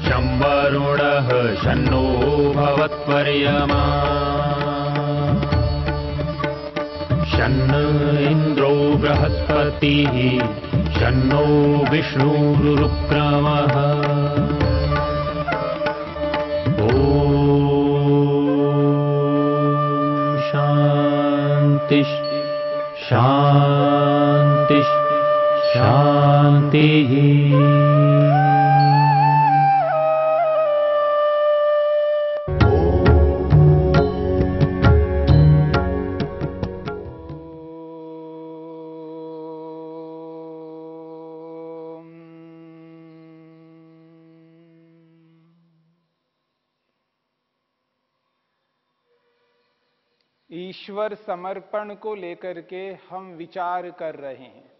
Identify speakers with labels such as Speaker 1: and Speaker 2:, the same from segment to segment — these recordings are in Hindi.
Speaker 1: शं वरुणः शन्नो भवत्वर्यमा शन्न इन्द्रो बृहस्पतिः शन्नो विष्णुरुक्रमः ॐ शान्ति शान्ति शान्तिः।
Speaker 2: ईश्वर समर्पण को लेकर के हम विचार कर रहे हैं।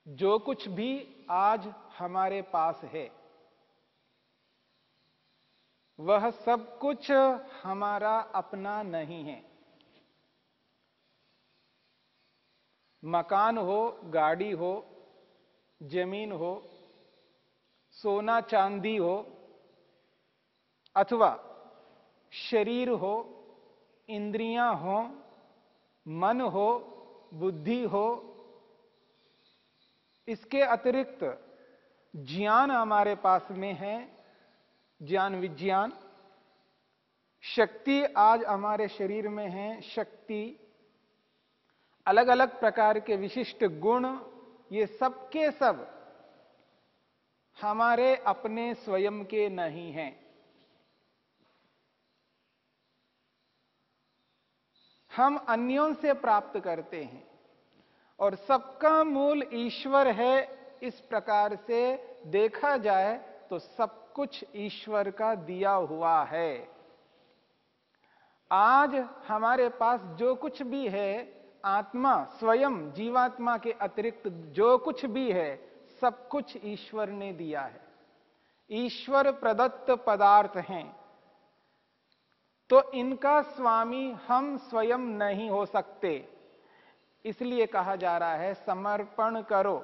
Speaker 2: जो कुछ भी आज हमारे पास है वह सब कुछ हमारा अपना नहीं है। मकान हो, गाड़ी हो, जमीन हो, सोना चांदी हो, अथवा शरीर हो, इंद्रियां हो, मन हो, बुद्धि हो, इसके अतिरिक्त ज्ञान हमारे पास में है, ज्ञान विज्ञान, शक्ति आज हमारे शरीर में है, शक्ति, अलग अलग प्रकार के विशिष्ट गुण, ये सब के सब हमारे अपने स्वयं के नहीं हैं। हम अन्यों से प्राप्त करते हैं और सबका मूल ईश्वर है। इस प्रकार से देखा जाए तो सब कुछ ईश्वर का दिया हुआ है। आज हमारे पास जो कुछ भी है, आत्मा स्वयं जीवात्मा के अतिरिक्त जो कुछ भी है, सब कुछ ईश्वर ने दिया है। ईश्वर प्रदत्त पदार्थ हैं, तो इनका स्वामी हम स्वयं नहीं हो सकते। इसलिए कहा जा रहा है समर्पण करो,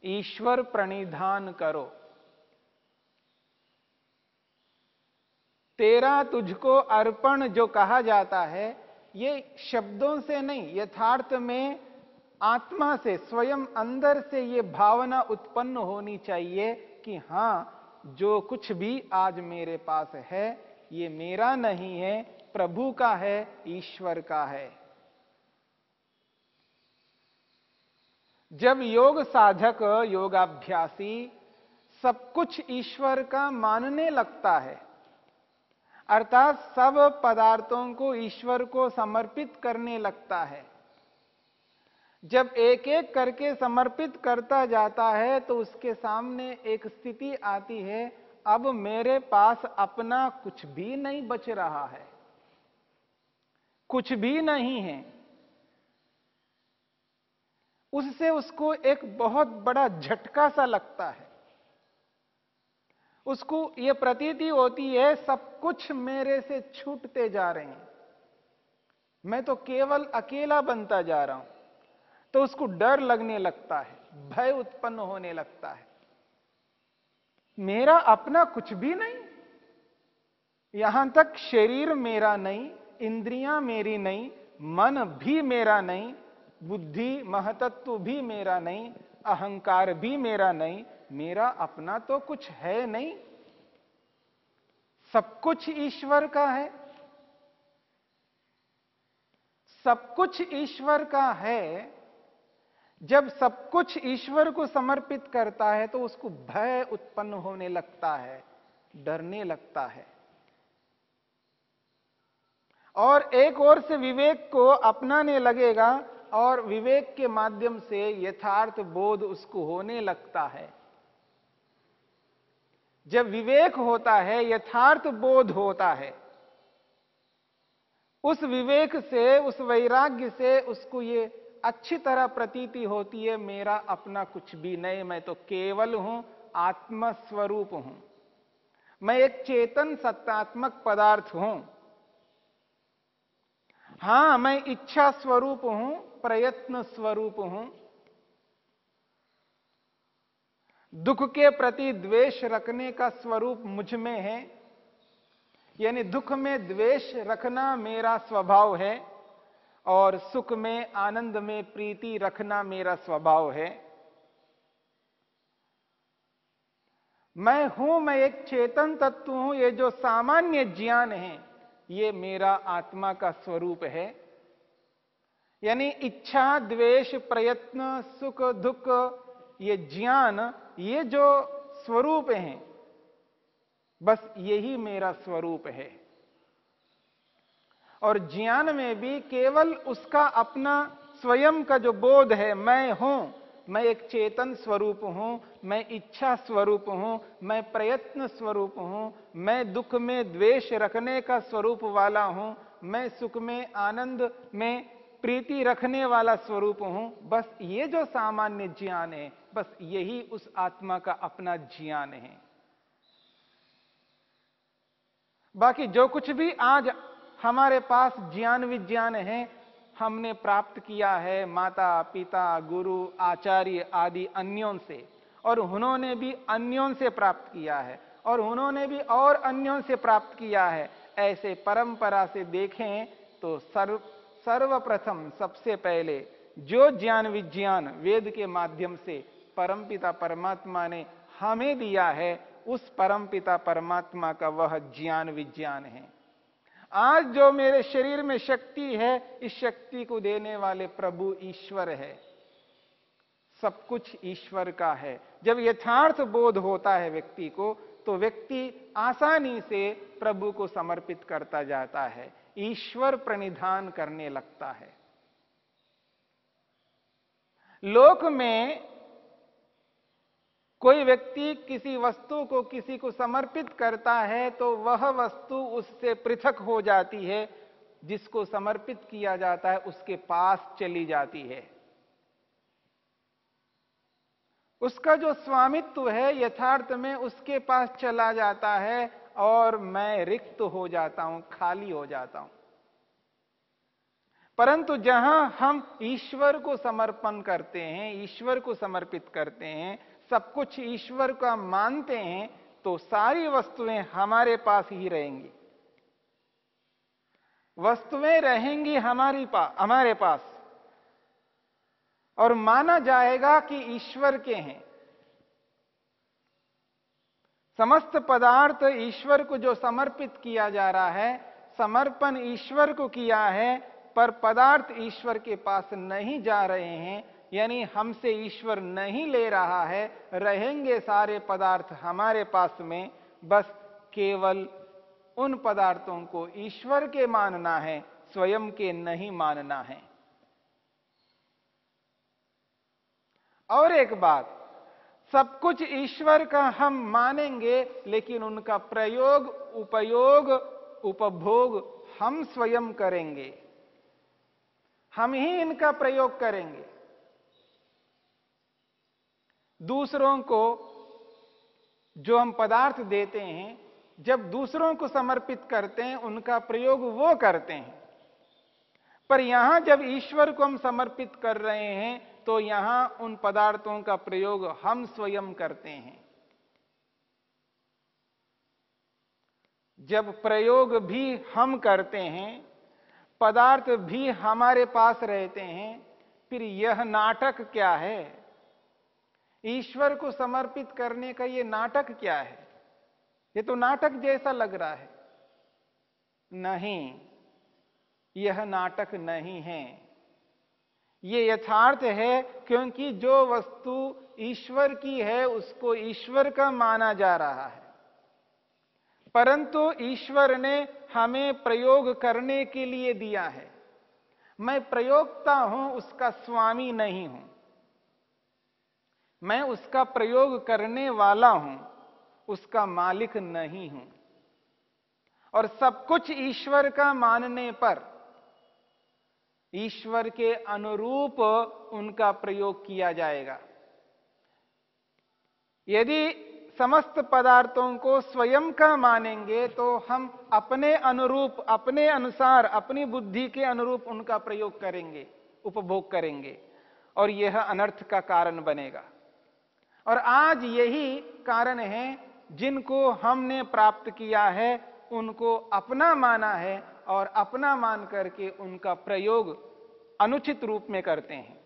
Speaker 2: ईश्वर प्रणिधान करो। तेरा तुझको अर्पण जो कहा जाता है, ये शब्दों से नहीं, यथार्थ में आत्मा से, स्वयं अंदर से ये भावना उत्पन्न होनी चाहिए कि हां, जो कुछ भी आज मेरे पास है ये मेरा नहीं है, प्रभु का है, ईश्वर का है। जब योग साधक, योगाभ्यासी सब कुछ ईश्वर का मानने लगता है, अर्थात सब पदार्थों को ईश्वर को समर्पित करने लगता है, जब एक एक करके समर्पित करता जाता है तो उसके सामने एक स्थिति आती है, अब मेरे पास अपना कुछ भी नहीं बच रहा है, कुछ भी नहीं है। उससे उसको एक बहुत बड़ा झटका सा लगता है। उसको यह प्रतीति होती है सब कुछ मेरे से छूटते जा रहे हैं, मैं तो केवल अकेला बनता जा रहा हूं। तो उसको डर लगने लगता है, भय उत्पन्न होने लगता है। मेरा अपना कुछ भी नहीं, यहां तक शरीर मेरा नहीं, इंद्रियां मेरी नहीं, मन भी मेरा नहीं, बुद्धि महतत्व भी मेरा नहीं, अहंकार भी मेरा नहीं, मेरा अपना तो कुछ है नहीं। सब कुछ ईश्वर का है, सब कुछ ईश्वर का है। जब सब कुछ ईश्वर को समर्पित करता है तो उसको भय उत्पन्न होने लगता है, डरने लगता है। और एक ओर से विवेक को अपनाने लगेगा और विवेक के माध्यम से यथार्थ बोध उसको होने लगता है। जब विवेक होता है, यथार्थ बोध होता है, उस विवेक से, उस वैराग्य से उसको ये अच्छी तरह प्रतीति होती है, मेरा अपना कुछ भी नहीं, मैं तो केवल हूं, आत्मस्वरूप हूं, मैं एक चेतन सत्तात्मक पदार्थ हूं। हां, मैं इच्छा स्वरूप हूं, प्रयत्न स्वरूप हूं, दुख के प्रति द्वेष रखने का स्वरूप मुझ में है, यानी दुख में द्वेष रखना मेरा स्वभाव है और सुख में आनंद में प्रीति रखना मेरा स्वभाव है। मैं एक चेतन तत्व हूं। ये जो सामान्य ज्ञान है ये मेरा आत्मा का स्वरूप है। यानी इच्छा, द्वेष, प्रयत्न, सुख, दुख, ये ज्ञान, ये जो स्वरूप हैं, बस यही मेरा स्वरूप है। और ज्ञान में भी केवल उसका अपना स्वयं का जो बोध है, मैं हूं, मैं एक चेतन स्वरूप हूं, मैं इच्छा स्वरूप हूं, मैं प्रयत्न स्वरूप हूं, मैं दुख में द्वेष रखने का स्वरूप वाला हूं, मैं सुख में आनंद में प्रीति रखने वाला स्वरूप हूं। बस ये जो सामान्य ज्ञान है, बस यही उस आत्मा का अपना ज्ञान है। बाकी जो कुछ भी आज हमारे पास ज्ञान विज्ञान है, हमने प्राप्त किया है माता पिता गुरु आचार्य आदि अन्यों से, और उन्होंने भी अन्यों से प्राप्त किया है, और उन्होंने भी और अन्यों से प्राप्त किया है। ऐसे परंपरा से देखें तो सर्वप्रथम सबसे पहले जो ज्ञान विज्ञान वेद के माध्यम से परमपिता परमात्मा ने हमें दिया है, उस परमपिता परमात्मा का वह ज्ञान विज्ञान है। आज जो मेरे शरीर में शक्ति है, इस शक्ति को देने वाले प्रभु ईश्वर है। सब कुछ ईश्वर का है। जब यथार्थ बोध होता है व्यक्ति को, तो व्यक्ति आसानी से प्रभु को समर्पित करता जाता है, ईश्वर प्रणिधान करने लगता है। लोक में कोई व्यक्ति किसी वस्तु को किसी को समर्पित करता है तो वह वस्तु उससे पृथक हो जाती है, जिसको समर्पित किया जाता है उसके पास चली जाती है। उसका जो स्वामित्व है यथार्थ में उसके पास चला जाता है और मैं रिक्त हो जाता हूं, खाली हो जाता हूं। परंतु जहां हम ईश्वर को समर्पण करते हैं, ईश्वर को समर्पित करते हैं, सब कुछ ईश्वर का मानते हैं, तो सारी वस्तुएं हमारे पास ही रहेंगी। वस्तुएं रहेंगी हमारे पास, और माना जाएगा कि ईश्वर के हैं। समस्त पदार्थ ईश्वर को जो समर्पित किया जा रहा है, समर्पण ईश्वर को किया है, पर पदार्थ ईश्वर के पास नहीं जा रहे हैं, यानी हमसे ईश्वर नहीं ले रहा है। रहेंगे सारे पदार्थ हमारे पास में, बस केवल उन पदार्थों को ईश्वर के मानना है, स्वयं के नहीं मानना है। और एक बात, सब कुछ ईश्वर का हम मानेंगे, लेकिन उनका प्रयोग, उपयोग, उपभोग हम स्वयं करेंगे। हम ही इनका प्रयोग करेंगे। दूसरों को जो हम पदार्थ देते हैं, जब दूसरों को समर्पित करते हैं, उनका प्रयोग वो करते हैं। पर यहां जब ईश्वर को हम समर्पित कर रहे हैं, तो यहां उन पदार्थों का प्रयोग हम स्वयं करते हैं। जब प्रयोग भी हम करते हैं, पदार्थ भी हमारे पास रहते हैं, फिर यह नाटक क्या है? ईश्वर को समर्पित करने का यह नाटक क्या है? ये तो नाटक जैसा लग रहा है। नहीं, यह नाटक नहीं है, ये यथार्थ है। क्योंकि जो वस्तु ईश्वर की है उसको ईश्वर का माना जा रहा है, परंतु ईश्वर ने हमें प्रयोग करने के लिए दिया है। मैं प्रयोक्ता हूं, उसका स्वामी नहीं हूं। मैं उसका प्रयोग करने वाला हूं, उसका मालिक नहीं हूं। और सब कुछ ईश्वर का मानने पर ईश्वर के अनुरूप उनका प्रयोग किया जाएगा। यदि समस्त पदार्थों को स्वयं का मानेंगे, तो हम अपने अनुरूप, अपने अनुसार, अपनी बुद्धि के अनुरूप उनका प्रयोग करेंगे, उपभोग करेंगे, और यह अनर्थ का कारण बनेगा। और आज यही कारण है, जिनको हमने प्राप्त किया है उनको अपना माना है और अपना मान करके उनका प्रयोग अनुचित रूप में करते हैं,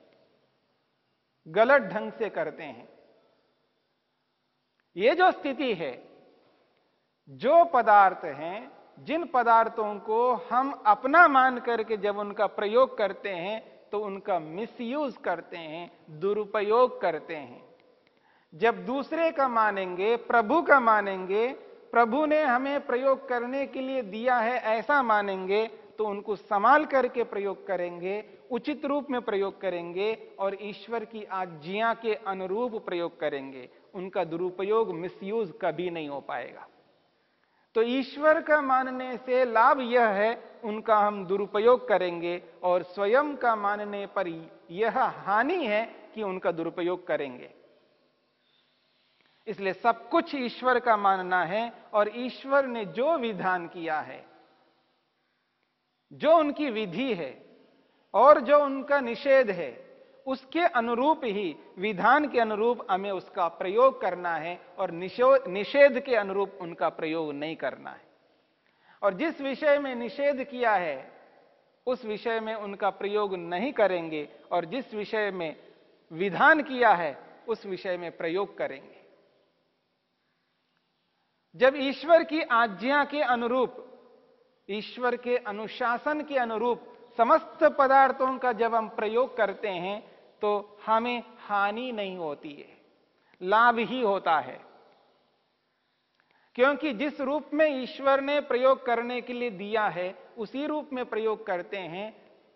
Speaker 2: गलत ढंग से करते हैं। ये जो स्थिति है, जो पदार्थ हैं, जिन पदार्थों को हम अपना मान करके जब उनका प्रयोग करते हैं तो उनका मिसयूज करते हैं, दुरुपयोग करते हैं। जब दूसरे का मानेंगे, प्रभु का मानेंगे, प्रभु ने हमें प्रयोग करने के लिए दिया है ऐसा मानेंगे, तो उनको संभाल करके प्रयोग करेंगे, उचित रूप में प्रयोग करेंगे और ईश्वर की आज्ञा के अनुरूप प्रयोग करेंगे। उनका दुरुपयोग, मिसयूज कभी नहीं हो पाएगा। तो ईश्वर का मानने से लाभ यह है, उनका हम दुरुपयोग करेंगे और स्वयं का मानने पर यह हानि है कि उनका दुरुपयोग करेंगे। इसलिए सब कुछ ईश्वर का मानना है और ईश्वर ने जो विधान किया है, जो उनकी विधि है और जो उनका निषेध है, उसके अनुरूप ही, विधान के अनुरूप हमें उसका प्रयोग करना है और निषेध के अनुरूप उनका प्रयोग नहीं करना है। और जिस विषय में निषेध किया है उस विषय में उनका प्रयोग नहीं करेंगे और जिस विषय में विधान किया है उस विषय में प्रयोग करेंगे। जब ईश्वर की आज्ञा के अनुरूप, ईश्वर के अनुशासन के अनुरूप समस्त पदार्थों का जब हम प्रयोग करते हैं तो हमें हानि नहीं होती है, लाभ ही होता है। क्योंकि जिस रूप में ईश्वर ने प्रयोग करने के लिए दिया है उसी रूप में प्रयोग करते हैं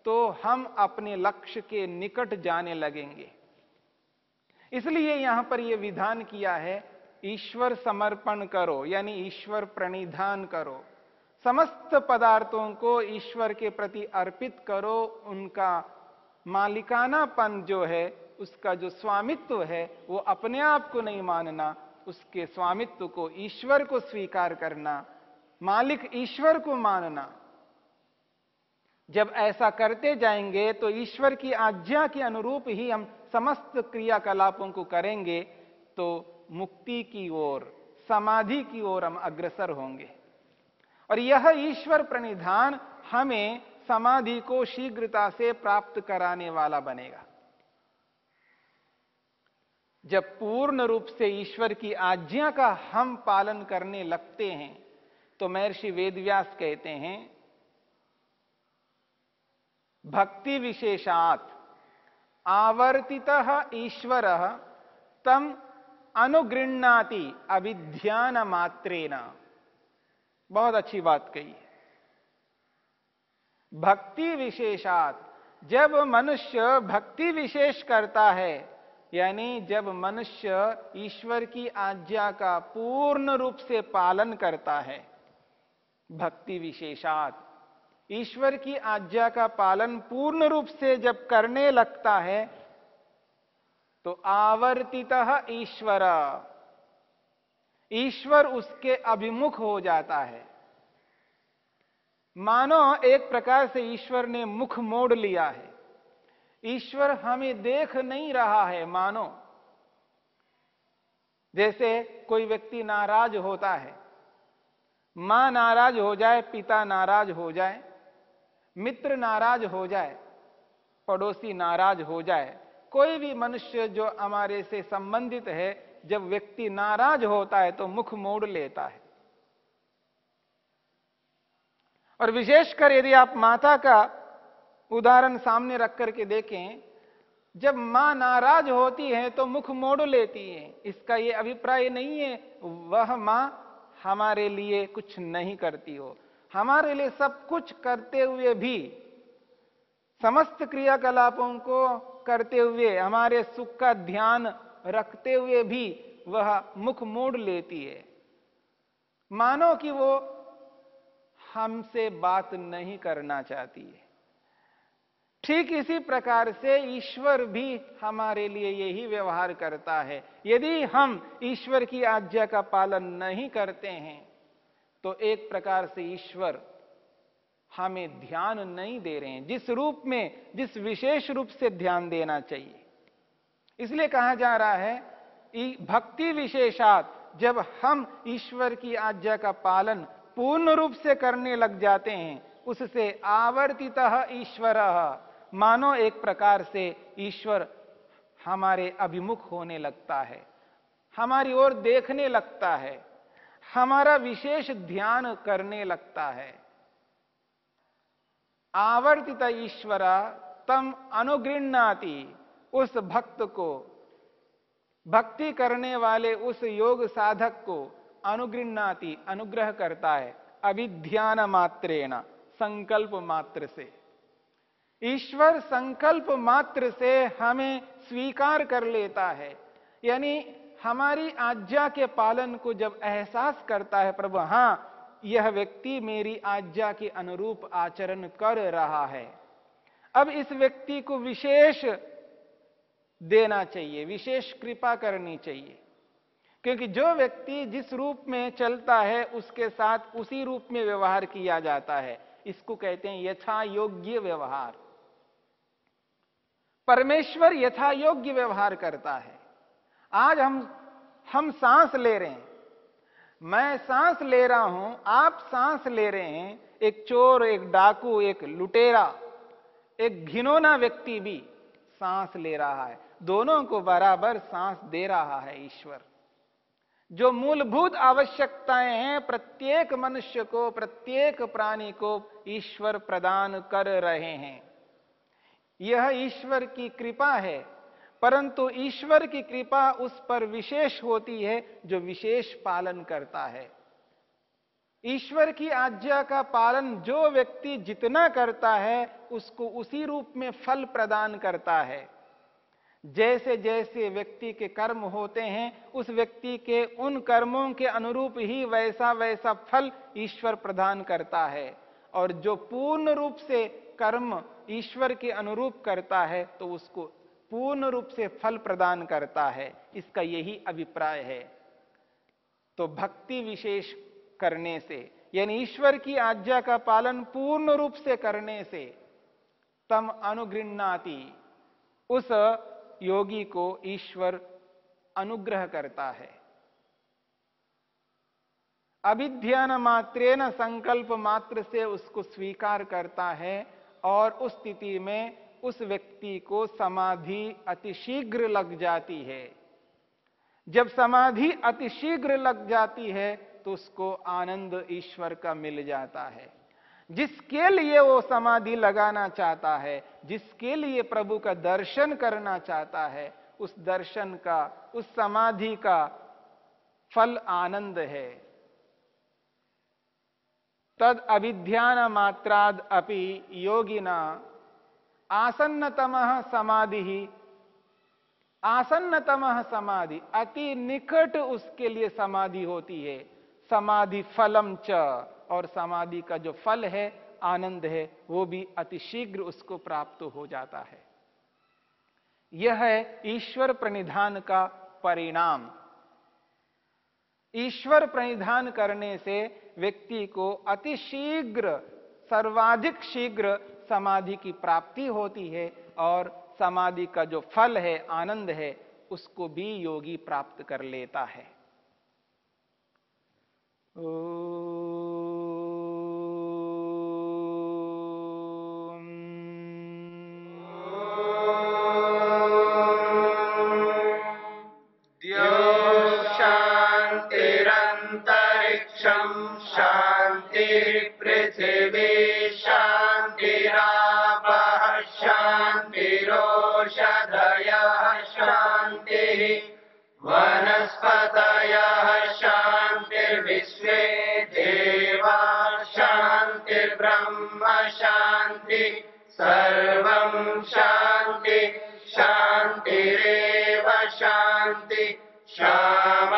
Speaker 2: तो हम अपने लक्ष्य के निकट जाने लगेंगे। इसलिए यहां पर यह विधान किया है, ईश्वर समर्पण करो, यानी ईश्वर प्रणिधान करो, समस्त पदार्थों को ईश्वर के प्रति अर्पित करो। उनका मालिकानापन जो है, उसका जो स्वामित्व है, वो अपने आप को नहीं मानना, उसके स्वामित्व को, ईश्वर को स्वीकार करना, मालिक ईश्वर को मानना। जब ऐसा करते जाएंगे तो ईश्वर की आज्ञा के अनुरूप ही हम समस्त क्रियाकलापों को करेंगे तो मुक्ति की ओर, समाधि की ओर हम अग्रसर होंगे। और यह ईश्वर प्रणिधान हमें समाधि को शीघ्रता से प्राप्त कराने वाला बनेगा। जब पूर्ण रूप से ईश्वर की आज्ञा का हम पालन करने लगते हैं तो महर्षि वेदव्यास कहते हैं, भक्ति विशेषात् आवर्तितः ईश्वरः तम अनुगृह्णाति अभिध्यान मात्रेण। बहुत अच्छी बात कही है। भक्ति विशेषात्, जब मनुष्य भक्ति विशेष करता है, यानी जब मनुष्य ईश्वर की आज्ञा का पूर्ण रूप से पालन करता है, भक्ति विशेषात्, ईश्वर की आज्ञा का पालन पूर्ण रूप से जब करने लगता है तो आवर्तितः ईश्वर, ईश्वर उसके अभिमुख हो जाता है। मानो एक प्रकार से ईश्वर ने मुख मोड़ लिया है, ईश्वर हमें देख नहीं रहा है। मानो जैसे कोई व्यक्ति नाराज होता है, मां नाराज हो जाए, पिता नाराज हो जाए, मित्र नाराज हो जाए, पड़ोसी नाराज हो जाए, कोई भी मनुष्य जो हमारे से संबंधित है, जब व्यक्ति नाराज होता है तो मुख मोड़ लेता है। और विशेषकर यदि आप माता का उदाहरण सामने रख करके देखें, जब मां नाराज होती है तो मुख मोड़ लेती है। इसका यह अभिप्राय नहीं है वह मां हमारे लिए कुछ नहीं करती हो, हमारे लिए सब कुछ करते हुए भी, समस्त क्रियाकलापों को करते हुए, हमारे सुख का ध्यान रखते हुए भी वह मुख मोड़ लेती है, मानो कि वो हमसे बात नहीं करना चाहती है। ठीक इसी प्रकार से ईश्वर भी हमारे लिए यही व्यवहार करता है। यदि हम ईश्वर की आज्ञा का पालन नहीं करते हैं तो एक प्रकार से ईश्वर हमें ध्यान नहीं दे रहे हैं, जिस रूप में, जिस विशेष रूप से ध्यान देना चाहिए। इसलिए कहा जा रहा है, भक्ति विशेषात जब हम ईश्वर की आज्ञा का पालन पूर्ण रूप से करने लग जाते हैं, उससे आवर्तितः ईश्वर, मानो एक प्रकार से ईश्वर हमारे अभिमुख होने लगता है, हमारी ओर देखने लगता है, हमारा विशेष ध्यान करने लगता है। आवर्तित ईश्वर तम अनुगृह्णाति, उस भक्त को, भक्ति करने वाले उस योग साधक को अनुगृह्णाति, अनुग्रह करता है, अभिध्यान मात्रेण, संकल्प मात्र से। ईश्वर संकल्प मात्र से हमें स्वीकार कर लेता है, यानी हमारी आज्ञा के पालन को जब एहसास करता है प्रभु, हां यह व्यक्ति मेरी आज्ञा के अनुरूप आचरण कर रहा है, अब इस व्यक्ति को विशेष देना चाहिए, विशेष कृपा करनी चाहिए, क्योंकि जो व्यक्ति जिस रूप में चलता है उसके साथ उसी रूप में व्यवहार किया जाता है। इसको कहते हैं यथा योग्य व्यवहार। परमेश्वर यथा योग्य व्यवहार करता है। आज हम सांस ले रहे हैं, मैं सांस ले रहा हूं, आप सांस ले रहे हैं, एक चोर, एक डाकू, एक लुटेरा, एक घिनौना व्यक्ति भी सांस ले रहा है, दोनों को बराबर सांस दे रहा है ईश्वर। जो मूलभूत आवश्यकताएं हैं प्रत्येक मनुष्य को, प्रत्येक प्राणी को ईश्वर प्रदान कर रहे हैं। यह ईश्वर की कृपा है, परंतु ईश्वर की कृपा उस पर विशेष होती है जो विशेष पालन करता है। ईश्वर की आज्ञा का पालन जो व्यक्ति जितना करता है उसको उसी रूप में फल प्रदान करता है। जैसे जैसे व्यक्ति के कर्म होते हैं उस व्यक्ति के उन कर्मों के अनुरूप ही वैसा वैसा फल ईश्वर प्रदान करता है, और जो पूर्ण रूप से कर्म ईश्वर के अनुरूप करता है तो उसको पूर्ण रूप से फल प्रदान करता है। इसका यही अभिप्राय है। तो भक्ति विशेष करने से, यानी ईश्वर की आज्ञा का पालन पूर्ण रूप से करने से, तम अनुगृह्णाति, उस योगी को ईश्वर अनुग्रह करता है। अभिध्यान मात्रेन, संकल्प मात्र से उसको स्वीकार करता है, और उस स्थिति में उस व्यक्ति को समाधि अतिशीघ्र लग जाती है। जब समाधि अतिशीघ्र लग जाती है तो उसको आनंद ईश्वर का मिल जाता है। जिसके लिए वो समाधि लगाना चाहता है, जिसके लिए प्रभु का दर्शन करना चाहता है, उस दर्शन का, उस समाधि का फल आनंद है। तद अभिध्यान मात्राद अपि योगिना आसन्नतमः समाधि, आसन्नतमः समाधि, अति निकट उसके लिए समाधि होती है। समाधि फलम च, और समाधि का जो फल है, आनंद है, वो भी अतिशीघ्र उसको प्राप्त हो जाता है। यह है ईश्वर प्रणिधान का परिणाम। ईश्वर प्रणिधान करने से व्यक्ति को अतिशीघ्र, सर्वाधिक शीघ्र समाधि की प्राप्ति होती है, और समाधि का जो फल है, आनंद है, उसको भी योगी प्राप्त कर लेता है।
Speaker 3: शांतिरंतरिक्षं शांति पृथिवी शांतिरापः शांतिरोषधयः शांतिः वनस्पतयः शांतिर्विश्वे देवा शांतिर्ब्रह्म शांति सर्वं शांति शांतिरेव शांति शाम